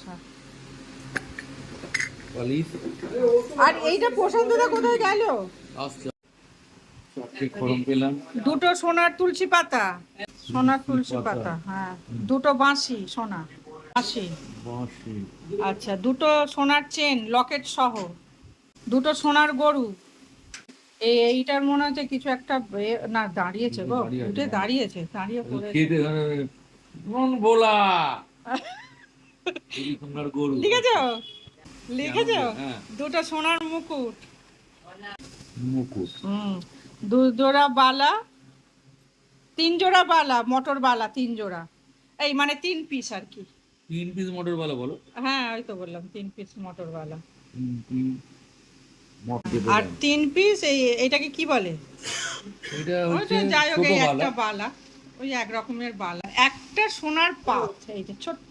আচ্ছা। আর এইটা প্রশান্তদা কোথায় গেল? দুটো সোনার তুলসী পাতা, সোনার তুলসী পাতা, হ্যাঁ। দুটো বাঁশি, সোনা বাঁশি। আচ্ছা, দুটো সোনার চেন লকেট সহ, দুটো সোনার গরু। এইটার মনে হচ্ছে কিছু একটা না, দাঁড়িয়েছে গো, উঠে দাঁড়িয়েছে, দাঁড়িয়ে পড়েছে। লিখেছো? লিখেছো? দুটো সোনার মুকুট, দু জোড়া বালা, 3 জোড়া বালা, মোটর বালা 3 জোড়া, এই মানে 3 পিস আর কি। 3 পিস মোটর বালা বলো? হ্যাঁ, ওই তো বললাম 3 পিস মোটর বালা। আর 3 পিস এইটাকে কি বলে? এটা হচ্ছে যাই হোক, ছোট বালা। একটা বালা, ওই এক রকমের বালা, একটা সোনার পাত, এই যে ছোট্ট